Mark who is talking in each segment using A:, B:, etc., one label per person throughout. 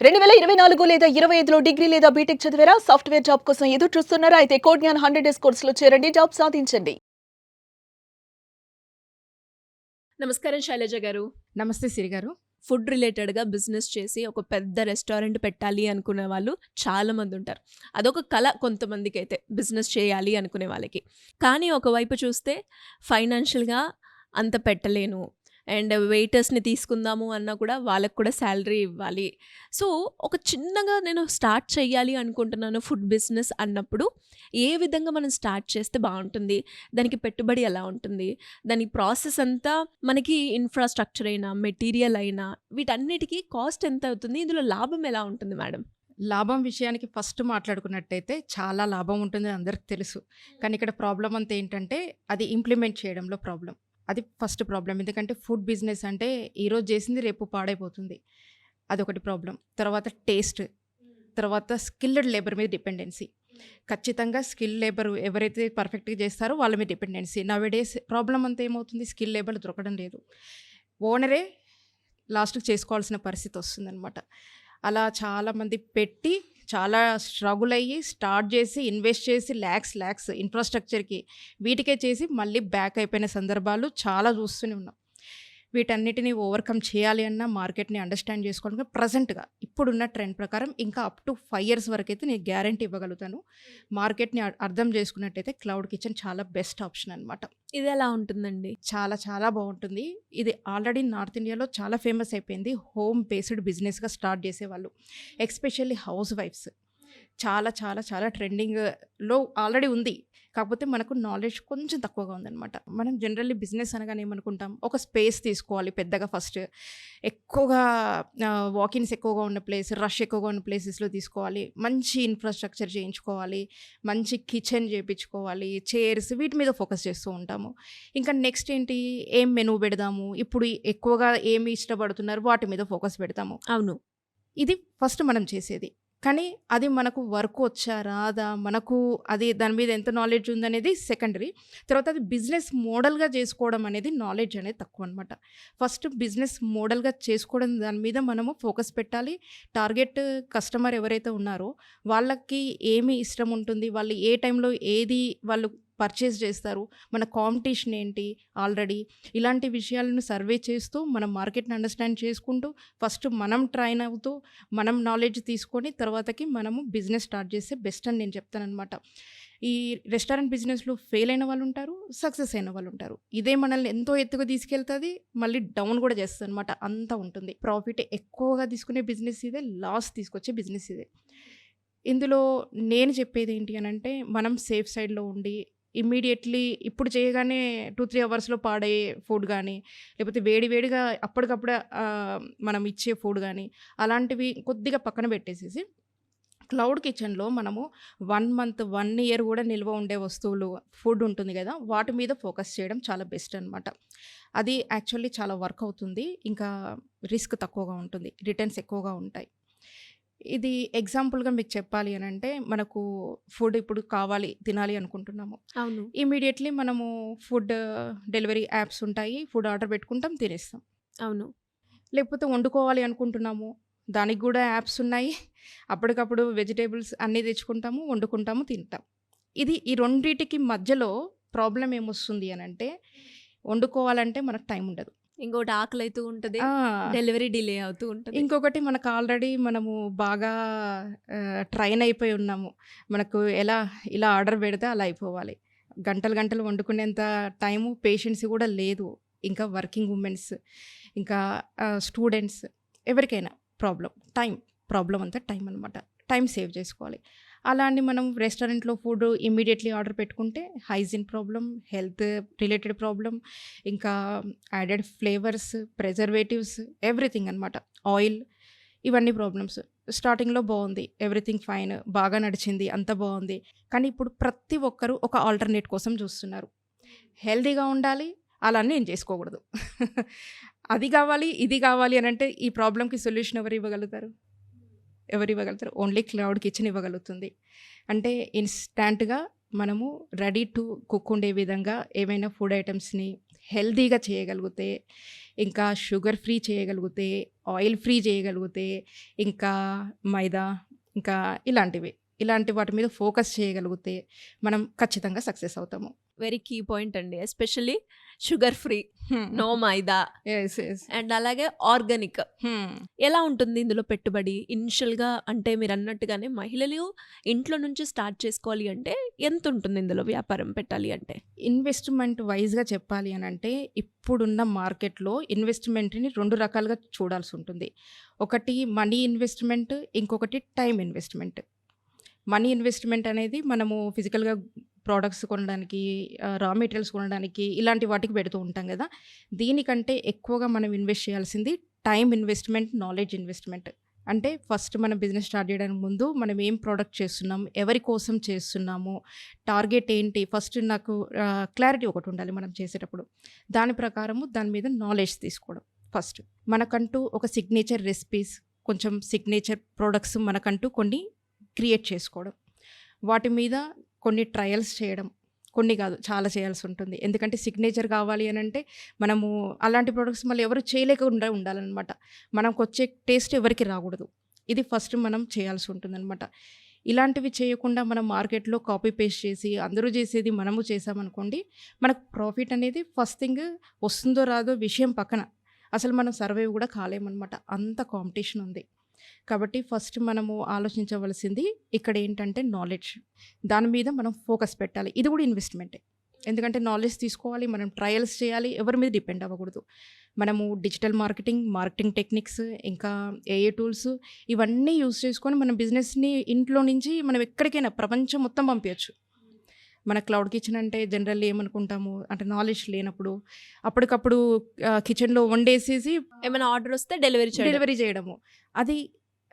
A: 2024 లేదా 25లో డిగ్రీ లేదా బీటెక్ చదివారా? సాఫ్ట్‌వేర్ జాబ్ కోసం ఎదురు చూస్తున్నారా? అయితే కోడ్‌జ్ఞాన్ 100 డేస్ కోర్సులో చేరండి. జాబ్ సాధించండి. నమస్కారం శైలజ గారు.
B: నమస్తే సిరి గారు.
A: ఫుడ్ రిలేటెడ్‌గా బిజినెస్ చేసి ఒక పెద్ద రెస్టారెంట్ పెట్టాలి అనుకునే వాళ్ళు చాలా మందుంటారు. అదొక కల కొంతమందికైతే బిజినెస్ చేయాలి అనుకునే వాళ్ళకి. కానీ ఒకవైపు చూస్తే ఫైనాన్షియల్‌గా అంత పెట్టలేను. అండ్ వెయిటర్స్‌ని తీసుకుందాము అన్నా కూడా వాళ్ళకి కూడా సాలరీ ఇవ్వాలి. సో, ఒక చిన్నగా నేను స్టార్ట్ చేయాలి అనుకుంటున్నాను ఫుడ్ బిజినెస్ అన్నప్పుడు ఏ విధంగా మనం స్టార్ట్ చేస్తే బావుంటుంది? దానికి పెట్టుబడి ఎలా ఉంటుంది? దాని ప్రాసెస్ అంతా మనకి ఇన్‌ఫ్రాస్ట్రక్చర్ అయినా, మెటీరియల్ అయినా వీటన్నిటికి కాస్ట్ ఎంత అవుతుంది? ఇందులో లాభం ఎలా ఉంటుంది మేడం?
B: లాభం విషయానికి ఫస్ట్ మాట్లాడుకున్నట్టయితే చాలా లాభం ఉంటుందని అందరికి తెలుసు. కానీ ఇక్కడ ప్రాబ్లమ్ అంతా ఏంటంటే అది ఇంప్లిమెంట్ చేయడంలో ప్రాబ్లమ్. అది ఫస్ట్ ప్రాబ్లమ్. ఎందుకంటే ఫుడ్ బిజినెస్ అంటే ఈరోజు చేసింది రేపు పాడైపోతుంది. అదొకటి ప్రాబ్లమ్. తర్వాత టేస్ట్, తర్వాత స్కిల్డ్ లేబర్ మీద డిపెండెన్సీ. ఖచ్చితంగా స్కిల్ లేబర్ ఎవరైతే పర్ఫెక్ట్‌గా చేస్తారో వాళ్ళ మీద డిపెండెన్సీ. నౌఎడేస్ ప్రాబ్లమ్ అంతా ఏమవుతుంది, స్కిల్ లేబర్ దొరకడం లేదు. ఓనరే లాస్ట్‌కి చేసుకోవాల్సిన పరిస్థితి వస్తుందనమాట. అలా చాలామంది పెట్టి చాలా స్ట్రగుల్ అయ్యి స్టార్ట్ చేసి ఇన్వెస్ట్ చేసి ల్యాక్స్ ఇన్ఫ్రాస్ట్రక్చర్‌కి వీటికే చేసి మళ్ళీ బ్యాక్ అయిపోయిన సందర్భాలు చాలా చూస్తూనే ఉన్నాం. వీటన్నిటిని ఓవర్‌కమ్ చేయాలి అన్నా మార్కెట్‌ని అండర్‌స్టాండ్ చేసుకోవడానికి ప్రెజెంట్‌గా ఇప్పుడున్న ట్రెండ్ ప్రకారం ఇంకా అప్ టు 5 ఇయర్స్ వరకైతే నేను గ్యారంటీ ఇవ్వగలుగుతాను. మార్కెట్‌ని అర్థం చేసుకున్నట్టయితే క్లౌడ్ కిచెన్ చాలా బెస్ట్ ఆప్షన్ అనమాట.
A: ఇదెలా ఉంటుందండి?
B: చాలా చాలా బావుంటుంది. ఇది ఆల్రెడీ నార్త్ ఇండియాలో చాలా ఫేమస్ అయిపోయింది. హోమ్ బేస్డ్ బిజినెస్‌గా స్టార్ట్ చేసేవాళ్ళు. ఎస్పెషల్లీ హౌస్ వైఫ్స్. చాలా చాలా చాలా ట్రెండింగ్‌లో ఆల్రెడీ ఉంది. కాకపోతే మనకు నాలెడ్జ్ కొంచెం తక్కువగా ఉందనమాట. మనం జనరల్లీ బిజినెస్ అనగానే ఏమనుకుంటాం, ఒక స్పేస్ తీసుకోవాలి పెద్దగా ఫస్ట్. ఎక్కువగా వాకిన్స్ ఎక్కువగా ఉన్న ప్లేస్, రష్ ఎక్కువగా ఉన్న ప్లేసెస్‌లో తీసుకోవాలి. మంచి ఇన్‌ఫ్రాస్ట్రక్చర్ చేయించుకోవాలి. మంచి కిచెన్ చేపించుకోవాలి. చైర్స్ వీటి మీద ఫోకస్ చేస్తూ ఉంటాము. ఇంకా నెక్స్ట్ ఏంటి, ఏం మెనూ పెడదాము, ఇప్పుడు ఎక్కువగా ఏమి ఇష్టపడుతున్నారు వాటి మీద ఫోకస్ పెడతాము.
A: అవును.
B: ఇది ఫస్ట్ మనం చేసేది. కానీ అది మనకు వర్క్ వచ్చా, రాదా, మనకు అది దాని మీద ఎంత నాలెడ్జ్ ఉందనేది సెకండరీ. తర్వాత అది బిజినెస్ మోడల్‌గా చేసుకోవడం అనేది నాలెడ్జ్ అనేది తక్కువనమాట. ఫస్ట్ బిజినెస్ మోడల్‌గా చేసుకోవడం దాని మీద మనము ఫోకస్ పెట్టాలి. టార్గెట్ కస్టమర్ ఎవరైతే ఉన్నారో వాళ్ళకి ఏమి ఇష్టం ఉంటుంది, వాళ్ళు ఏ టైంలో ఏది వాళ్ళు పర్చేస్ చేస్తారు, మన కాంపిటీషన్ ఏంటి ఆల్రెడీ, ఇలాంటి విషయాలను సర్వే చేస్తూ మనం మార్కెట్‌ని అండర్‌స్టాండ్ చేసుకుంటూ ఫస్ట్ మనం ట్రైన్ అవుతూ మనం నాలెడ్జ్ తీసుకొని తర్వాతకి మనము బిజినెస్ స్టార్ట్ చేస్తే బెస్ట్ అని నేను చెప్తాననమాట. ఈ రెస్టారెంట్ బిజినెస్‌లో ఫెయిల్ అయిన వాళ్ళుంటారు, సక్సెస్ అయిన వాళ్ళుంటారు. ఇదే మనల్ని ఎంతో ఎత్తుగా తీసుకెళ్తది, మళ్ళీ డౌన్ కూడా చేస్తదనమాట. అంతా ఉంటుంది. ప్రాఫిట్ ఎక్కువగా తీసుకునే బిజినెస్ ఇదే, లాస్ తీసుకొచ్చే బిజినెస్ ఇదే. ఇందులో నేను చెప్పేదేంటి అనంటే, మనం సేఫ్ సైడ్‌లో ఉండి ఇమ్మీడియేట్‌లీ ఇప్పుడు చేయగానే 2, 3 అవర్స్‌లో పాడయ్యే ఫుడ్ గానీ, లేకపోతే వేడి వేడిగా అప్పటికప్పుడే మనం ఇచ్చే ఫుడ్ గానీ, అలాంటివి కొద్దిగా పక్కన పెట్టేసేసి, క్లౌడ్ కిచెన్‌లో మనము 1 మంత్, 1 ఇయర్ గూడా నిల్వ ఉండే వస్తువులు, ఫుడ్ ఉంటుంది గదా! వాటి మీద ఫోకస్ చేయడం చాలా బెస్ట్ అనమాట. అది యాక్చువల్లీ చాలా వర్క్ అవుతుంది. ఇంకా రిస్క్ తక్కువగా ఉంటుంది. రిటర్న్స్ ఎక్కువగా ఉంటాయి. ఇది ఎగ్జాంపుల్‌గా మీకు చెప్పాలి అనంటే, మనకు ఫుడ్ ఇప్పుడు కావాలి, తినాలి అనుకుంటున్నాము.
A: అవును.
B: ఇమ్మీడియేట్‌లీ మనము ఫుడ్ డెలివరీ యాప్స్ ఉంటాయి. ఫుడ్ ఆర్డర్ పెట్టుకుంటాం, తినేస్తాం.
A: అవును.
B: లేకపోతే వండుకోవాలి అనుకుంటున్నాము. దానికి గూడా యాప్స్ ఉన్నాయి. అప్పటికప్పుడు వెజిటబుల్స్ అన్నీ తెచ్చుకుంటాము, వండుకుంటాము, తింటాం. ఇది ఈ రెండిటికి మధ్యలో ప్రాబ్లమ్ ఏమొస్తుంది అనంటే, వండుకోవాలంటే మనకు టైం ఉండదు.
A: ఇంకోటి ఆకలైతూ ఉంటది.
B: ఆ!
A: డెలివరీ డిలే అవుతూ ఉంటది.
B: ఇంకొకటి మనకు ఆల్రెడీ మనము బాగా ట్రైన్ అయిపోయి ఉన్నాము. మనకు ఇలా ఆర్డర్ పెడితే అలా అయిపోవాలి. గంటలు గంటలు వండుకునేంత టైము, పేషెన్స్ కూడా లేదు. ఇంకా వర్కింగ్ వుమెన్స్, ఇంకా స్టూడెంట్స్, ఎవరికైనా టైం ప్రాబ్లమ్ అంతా టైం అనమాట. టైం సేవ్ చేసుకోవాలి. అలా అని మనం రెస్టారెంట్‌లో ఫుడ్ ఇమ్మీడియేట్‌లీ ఆర్డర్ పెట్టుకుంటే hygiene problem, health related problem, ఇంకా యాడెడ్ ఫ్లేవర్స్, ప్రిజర్వేటివ్స్, ఎవ్రీథింగ్ అనమాట. ఆయిల్, ఇవన్నీ ప్రాబ్లమ్స్. స్టార్టింగ్‌లో బావుంది. Everything fine. బాగా నడిచింది. అంతా బావుంది. కానీ ఇప్పుడు ప్రతి ఒక్కరు ఒక ఆల్టర్‌నేట్ కోసం చూస్తున్నారు. హెల్తీగా ఉండాలి. అలా అని నేను చేసుకోకూడదు. అది కావాలి, ఇది కావాలి అనంటే ఈ ప్రాబ్లమ్‌కి సొల్యూషన్ ఎవరివ్వగలుగుతారు? ఓన్లీ క్లౌడ్ కిచెన్ ఇవ్వగలుగుతుంది. అంటే ఇన్‌స్టాంట్‌గా మనము రెడీ టు కుక్ ఉండే విధంగా ఏవైనా ఫుడ్ ఐటెమ్స్‌ని హెల్తీగా చేయగలిగితే, ఇంకా షుగర్ ఫ్రీ చేయగలిగితే, ఆయిల్ ఫ్రీ చేయగలిగితే, ఇంకా మైదా ఇంకా ఇలాంటి వాటి మీద ఫోకస్ చేయగలిగితే మనం ఖచ్చితంగా సక్సెస్ అవుతాము.
A: వెరీ కీ పాయింట్ అండి. Especially sugar free, no maida
B: S S
A: and అలాగే ఆర్గానిక్. ఎలా ఉంటుంది ఇందులో పెట్టుబడి? ఇనిషియల్‌గా అంటే మీరన్నట్టుగానే మహిళలు ఇంట్లో నుంచి స్టార్ట్ చేసుకోవాలి అంటే ఎంత ఉంటుంది ఇందులో వ్యాపారం పెట్టాలి అంటే?
B: ఇన్వెస్ట్మెంట్ వైజ్గా చెప్పాలి అని అంటే ఇప్పుడున్న మార్కెట్లో ఇన్వెస్ట్మెంట్ని 2 రకాలుగా చూడాల్సి ఉంటుంది. ఒకటి మనీ ఇన్వెస్ట్మెంట్, ఇంకొకటి టైం ఇన్వెస్ట్మెంట్. మనీ ఇన్వెస్ట్మెంట్ అనేది మనము ఫిజికల్గా ప్రోడక్ట్స్ కొనడానికి, రా మెటీరియల్స్ కొనడానికి ఇలాంటి వాటికి పెడుతూ ఉంటాం కదా. దీనికంటే ఎక్కువగా మనం ఇన్వెస్ట్ చేయాల్సింది టైం ఇన్వెస్ట్మెంట్, నాలెడ్జ్ ఇన్వెస్ట్మెంట్. అంటే ఫస్ట్ మనం బిజినెస్ స్టార్ట్ చేయడానికి ముందు మనం ఏం ప్రోడక్ట్ చేస్తున్నాం, ఎవరి కోసం చేస్తున్నాము, టార్గెట్ ఏంటి, ఫస్ట్ నాకు క్లారిటీ ఒకటి ఉండాలి మనం చేసేటప్పుడు. దాని ప్రకారము దాని మీద నాలెడ్జ్ తీసుకోవడం. ఫస్ట్ మనకంటూ ఒక సిగ్నేచర్ రెసిపీస్, కొంచెం సిగ్నేచర్ ప్రోడక్ట్స్ మనకంటూ కొన్ని క్రియేట్ చేసుకోవడం, వాటి మీద కొన్ని ట్రయల్స్ చేయడం, కొన్ని కాదు చాలా చేయాల్సి ఉంటుంది. ఎందుకంటే సిగ్నేచర్ కావాలి అని అంటే మనము అలాంటి ప్రోడక్ట్స్ మళ్ళీ ఎవరు చేయలేకుండా ఉండాలన్నమాట. మనకు వచ్చే టేస్ట్ ఎవరికి రాకూడదు. ఇది ఫస్ట్ మనం చేయాల్సి ఉంటుందన్నమాట. ఇలాంటివి చేయకుండా మనం మార్కెట్లో కాపీ పేస్ట్ చేసి అందరూ చేసేది మనము చేసామనుకోండి, మనకు ప్రాఫిట్ అనేది ఫస్ట్ థింగ్ వస్తుందో రాదో విషయం పక్కన, అసలు మనం సర్వైవ్ కూడా కాలేమన్నమాట. అంత కాంపిటీషన్ ఉంది. కాబట్టి ఫస్ట్ మనము ఆలోచించవలసింది ఇక్కడ ఏంటంటే నాలెడ్జ్. దాని మీద మనం ఫోకస్ పెట్టాలి. ఇది కూడా ఇన్వెస్ట్మెంటే. ఎందుకంటే నాలెడ్జ్ తీసుకోవాలి, మనం ట్రయల్స్ చేయాలి, ఎవరి మీద డిపెండ్ అవ్వకూడదు. మనము డిజిటల్ మార్కెటింగ్ టెక్నిక్స్, ఇంకా ఏఏ టూల్స్ ఇవన్నీ యూస్ చేసుకొని మన బిజినెస్ని ఇంట్లో నుంచి మనం ఎక్కడికైనా ప్రపంచం మొత్తం పంపించచ్చు. మన క్లౌడ్ కిచెన్ అంటే జనరల్లీ ఏమనుకుంటాము అంటే నాలెడ్జ్ లేనప్పుడు అప్పటికప్పుడు కిచెన్లో వండేసేసి
A: ఏమైనా ఆర్డర్ వస్తే డెలివరీ
B: చేయడము, అది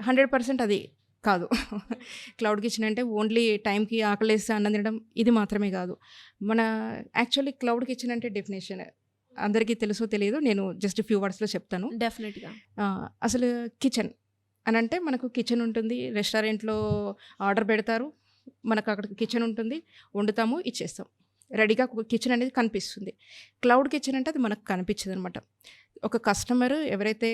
B: 100% అది కాదు. క్లౌడ్ కిచెన్ అంటే ఓన్లీ టైంకి ఆకలేస్తే అన్నం తినడం ఇది మాత్రమే కాదు. మన యాక్చువల్లీ క్లౌడ్ కిచెన్ అంటే డెఫినేషన్ అందరికీ తెలుసో తెలియదు, నేను జస్ట్ ఫ్యూ వర్డ్స్లో చెప్తాను.
A: డెఫినెట్గా
B: అసలు కిచెన్ అని అంటే మనకు కిచెన్ ఉంటుంది, రెస్టారెంట్లో ఆర్డర్ పెడతారు, మనకు అక్కడ కిచెన్ ఉంటుంది, వండుతాము, ఇచ్చేస్తాం, రెడీగా కిచెన్ అనేది కనిపిస్తుంది. క్లౌడ్ కిచెన్ అంటే అది మనకు కనిపించదు అనమాట. ఒక కస్టమర్ ఎవరైతే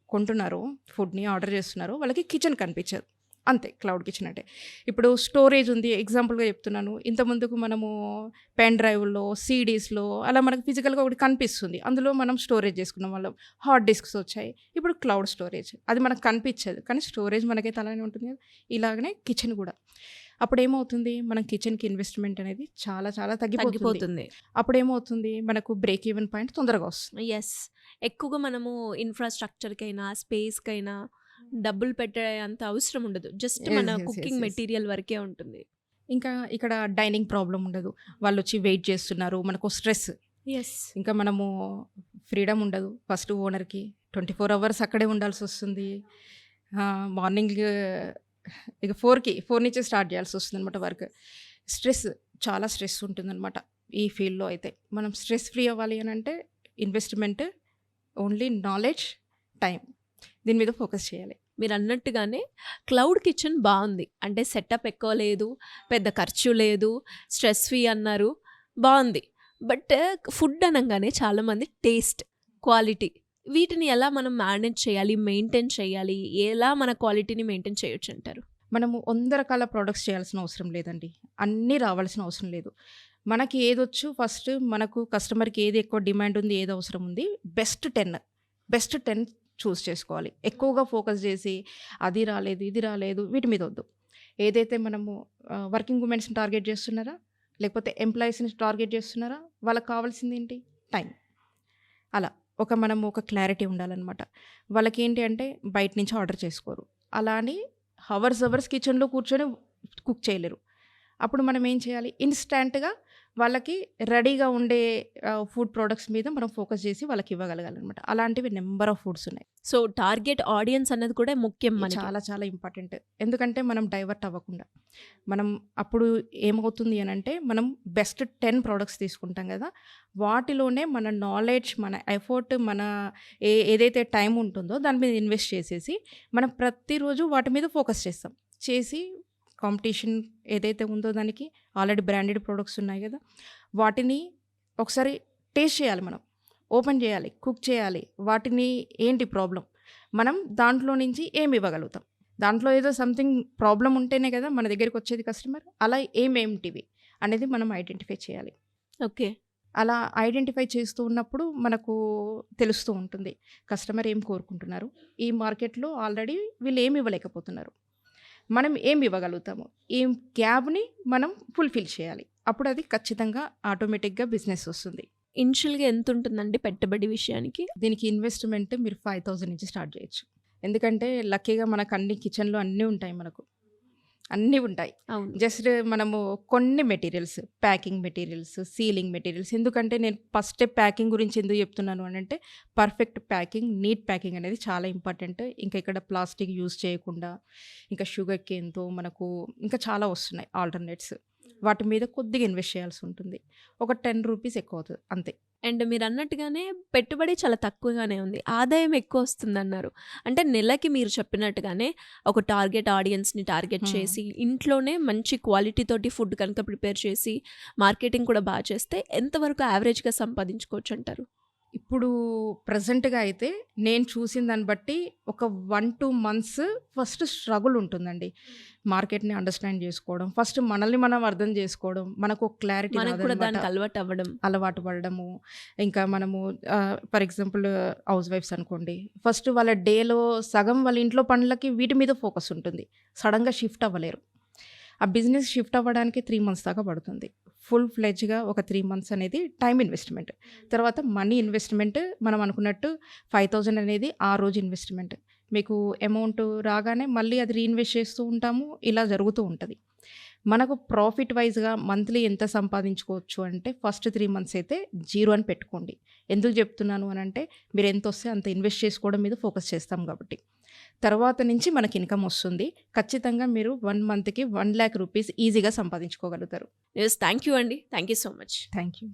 B: కొంటున్నారో, ఫుడ్ని ఆర్డర్ చేస్తున్నారో వాళ్ళకి కిచెన్ కనిపించదు, అంతే క్లౌడ్ కిచెన్ అంటే. ఇప్పుడు స్టోరేజ్ ఉంది, ఎగ్జాంపుల్గా చెప్తున్నాను. ఇంతకుముందుకు మనము పెన్ డ్రైవ్లో, సీడీస్లో అలా మనకు ఫిజికల్గా ఒకటి కనిపిస్తుంది, అందులో మనం స్టోరేజ్ చేసుకున్నాం వాళ్ళం. హార్డ్ డిస్క్స్ వచ్చాయి, ఇప్పుడు క్లౌడ్ స్టోరేజ్, అది మనకు కనిపించదు కానీ స్టోరేజ్ మనకైతే అలానే ఉంటుంది కదా. ఇలాగనే కిచెన్ కూడా. అప్పుడు ఏమవుతుంది, మన కిచెన్కి ఇన్వెస్ట్మెంట్ అనేది చాలా చాలా తగ్గిపోతుంది. అప్పుడు ఏమవుతుంది, మనకు బ్రేక్ ఈవెన్ పాయింట్ తొందరగా వస్తుంది.
A: ఎస్, ఎక్కువగా మనము ఇన్ఫ్రాస్ట్రక్చర్కైనా స్పేస్కైనా డబ్బులు పెట్టే అంత అవసరం ఉండదు. జస్ట్ మన కుకింగ్ మెటీరియల్ వరకే ఉంటుంది.
B: ఇంకా ఇక్కడ డైనింగ్ ప్రాబ్లం ఉండదు, వాళ్ళు వచ్చి వెయిట్ చేస్తున్నారు, మనకు స్ట్రెస్.
A: ఎస్,
B: ఇంకా మనము ఫ్రీడమ్ ఉండదు. ఫస్ట్ ఓనర్కి 24 hours అక్కడే ఉండాల్సి వస్తుంది. మార్నింగ్ ఇక 4 నుంచే స్టార్ట్ చేయాల్సి వస్తుంది అనమాట వర్క్. చాలా స్ట్రెస్ ఉంటుందన్నమాట ఈ ఫీల్డ్లో. అయితే మనం స్ట్రెస్ ఫ్రీ అవ్వాలి అని అంటే ఇన్వెస్ట్మెంట్, ఓన్లీ నాలెడ్జ్, టైం, దీని మీద ఫోకస్ చేయాలి.
A: మీరు అన్నట్టుగానే క్లౌడ్ కిచెన్ బాగుంది. అంటే సెటప్ ఎక్కువ లేదు, పెద్ద ఖర్చు లేదు, స్ట్రెస్ ఫ్రీ అన్నారు, బాగుంది. బట్ ఫుడ్ అనగానే చాలామంది టేస్ట్, క్వాలిటీ వీటిని ఎలా మనం మేనేజ్ చేయాలి, మెయింటైన్ చేయాలి, ఎలా మన క్వాలిటీని మెయింటైన్ చేయొచ్చు అంటారు?
B: మనము 100 రకాల ప్రోడక్ట్స్ చేయాల్సిన అవసరం లేదండి, అన్నీ రావాల్సిన అవసరం లేదు. మనకి ఏదొచ్చు, ఫస్ట్ మనకు కస్టమర్కి ఏది ఎక్కువ డిమాండ్ ఉంది, ఏది అవసరం ఉంది, బెస్ట్ 10 చూస్ చేసుకోవాలి. ఎక్కువగా ఫోకస్ చేసి అది రాలేదు, ఇది రాలేదు, వీటి మీద వద్దు. ఏదైతే మనము వర్కింగ్ ఉమెన్స్ని టార్గెట్ చేస్తున్నారా, లేకపోతే ఎంప్లాయీస్ని టార్గెట్ చేస్తున్నారా, వాళ్ళకి కావాల్సింది ఏంటి, టైం. అలా మనము ఒక క్లారిటీ ఉండాలన్నమాట. వాళ్ళకి ఏంటి అంటే బయట నుంచి ఆర్డర్ చేసుకోరు, అలా అని అవర్స్ కిచెన్లో కూర్చొని కుక్ చేయలేరు. అప్పుడు మనం ఏం చేయాలి, ఇన్స్టాంట్గా వాళ్ళకి రెడీగా ఉండే ఫుడ్ ప్రోడక్ట్స్ మీద మనం ఫోకస్ చేసి వాళ్ళకి ఇవ్వగలగాలన్నమాట. అలాంటివి నెంబర్ ఆఫ్ ఫుడ్స్ ఉన్నాయి.
A: సో టార్గెట్ ఆడియన్స్ అనేది కూడా ముఖ్యం,
B: చాలా చాలా ఇంపార్టెంట్. ఎందుకంటే మనం డైవర్ట్ అవ్వకుండా, మనం అప్పుడు ఏమవుతుంది అని అంటే మనం బెస్ట్ 10 ప్రోడక్ట్స్ తీసుకుంటాం కదా, వాటిలోనే మన నాలెడ్జ్, మన ఎఫర్ట్, మన ఏదైతే టైం ఉంటుందో దాని మీద ఇన్వెస్ట్ చేసేసి మనం ప్రతిరోజు వాటి మీద ఫోకస్ చేసి కాంపిటీషన్ ఏదైతే ఉందో దానికి ఆల్రెడీ బ్రాండెడ్ ప్రోడక్ట్స్ ఉన్నాయి కదా, వాటిని ఒకసారి టేస్ట్ చేయాలి మనం. ఓపెన్ చేయాలి, కుక్ చేయాలి. వాటిని ఏంటి ప్రాబ్లమ్? మనం దాంట్లో నుంచి ఏమి ఇవ్వగలుగుతాం? దాంట్లో ఏదో సంథింగ్ ప్రాబ్లమ్ ఉంటేనే కదా మన దగ్గరికి వచ్చేది కస్టమర్. అలా ఏమేమిటివి అనేది మనం ఐడెంటిఫై చేయాలి.
A: ఓకే.
B: అలా ఐడెంటిఫై చేస్తూ ఉన్నప్పుడు మనకు తెలుస్తూ ఉంటుంది కస్టమర్ ఏం కోరుకుంటున్నారు, ఈ మార్కెట్లో ఆల్రెడీ వీళ్ళు ఏమి ఇవ్వలేకపోతున్నారు, మనం ఏం ఇవ్వగలుగుతాము, ఈ గ్యాప్ని మనం ఫుల్ఫిల్ చేయాలి. అప్పుడు అది ఖచ్చితంగా ఆటోమేటిక్గా బిజినెస్ వస్తుంది.
A: ఇనిషియల్‌గా ఎంతుంటుందండి పెట్టుబడి విషయానికి?
B: దీనికి ఇన్వెస్ట్మెంట్ మీరు 5,000 నుంచి స్టార్ట్ చేయొచ్చు. ఎందుకంటే లక్కీగా మనకు అన్ని కిచెన్లో అన్నీ ఉంటాయి, మనకు అన్నీ ఉంటాయి.
A: అవును.
B: జస్ట్ మనము కొన్ని materials, packing materials, ceiling materials. ఎందుకంటే నేను ఫస్టే ప్యాకింగ్ గురించి ఎందుకు చెప్తున్నాను అని అంటే, పర్ఫెక్ట్ ప్యాకింగ్, నీట్ ప్యాకింగ్ అనేది చాలా ఇంపార్టెంట్. ఇంకా ఇక్కడ ప్లాస్టిక్ యూజ్ చేయకుండా, ఇంకా షుగర్ కేన్‌తో మనకు ఇంకా చాలా వస్తున్నాయి ఆల్టర్నేట్స్. వాటి మీద కొద్దిగా ఇన్వెస్ట్ చేయాల్సి ఉంటుంది. ఒక 10 రూపీస్ ఎక్కువ అవుతుంది అంతే.
A: అండ్ మీరన్నట్టుగానే పెట్టుబడి చాలా తక్కువగానే ఉంది. ఆదాయం ఎక్కువొస్తుందన్నారు. అంటే నెలకి మీరు చెప్పినట్టుగానే ఒక టార్గెట్ ఆడియన్స్‌ని టార్గెట్
B: హ్మ్.
A: చేసి, ఇంట్లోనే మంచి క్వాలిటీ తోటి ఫుడ్ కనుక ప్రిపేర్ చేసి, మార్కెటింగ్ కూడా బా చేస్తే ఎంతవరకు యావరేజ్‌గా సంపాదించుకోవచ్చంటారు?
B: ఇప్పుడు ప్రెజెంట్‌గా అయితే నేను చూసిన దాన్ని బట్టి ఒక 1-2 మంత్స్ ఫస్ట్ స్ట్రగుల్ ఉంటుందండి. మార్కెట్‌ని అండర్‌స్టాండ్ చేసుకోవడం, ఫస్ట్ మనల్ని మనం అర్థం చేసుకోవడం, మనకు ఒక క్లారిటీ
A: మనకు కూడా
B: రాదనమాట.
A: దానికి అలవాటవ్వడం.
B: అలవాటు పడడము. ఇంకా మనము ఫర్ ఎగ్జాంపుల్ హౌస్ వైఫ్స్ అనుకోండి. ఫస్ట్ వాళ్ళ డేలో సగం వాళ్ళ ఇంట్లో పనులకి వీటి మీద ఫోకస్ ఉంటుంది. సడెన్‌గా షిఫ్ట్ అవ్వలేరు. ఆ బిజినెస్ షిఫ్ట్ అవ్వడానికి 3 మంత్స్ దాకా పడుతుంది. ఫుల్ ఫ్లెడ్జ్‌గా ఒక 3 మంత్స్ అనేది టైమ్ ఇన్వెస్ట్‌మెంట్. తర్వాత మనీ ఇన్వెస్ట్‌మెంట్ మనం అనుకున్నట్టు 5,000 అనేది ఆ రోజు ఇన్వెస్ట్‌మెంట్. మీకు అమౌంట్ రాగానే మళ్ళీ అది రీఇన్వెస్ట్ చేస్తూ ఉంటాము. ఇలా జరుగుతూ ఉంటది. మనకు ప్రాఫిట్ వైస్‌గా మంత్లీ ఎంత సంపాదించుకోవచ్చు అంటే ఫస్ట్ 3 మంత్స్ అయితే జీరో అని పెట్టుకోండి. ఎందుకు చెప్తున్నాను అనంటే మీరు ఎంతొస్తే అంత ఇన్వెస్ట్ చేసుకోవడం మీద ఫోకస్ చేస్తాం కాబట్టి. తర్వాత నుంచి మనకి ఇన్‌కమ్ వస్తుంది. ఖచ్చితంగా మీరు 1 మంత్‌కి 1,00,000 రూపీస్ ఈజీగా సంపాదించుకోగలుగుతారు.
A: యెస్. థాంక్ యూ అండి. Thank you so much.
B: Thank you.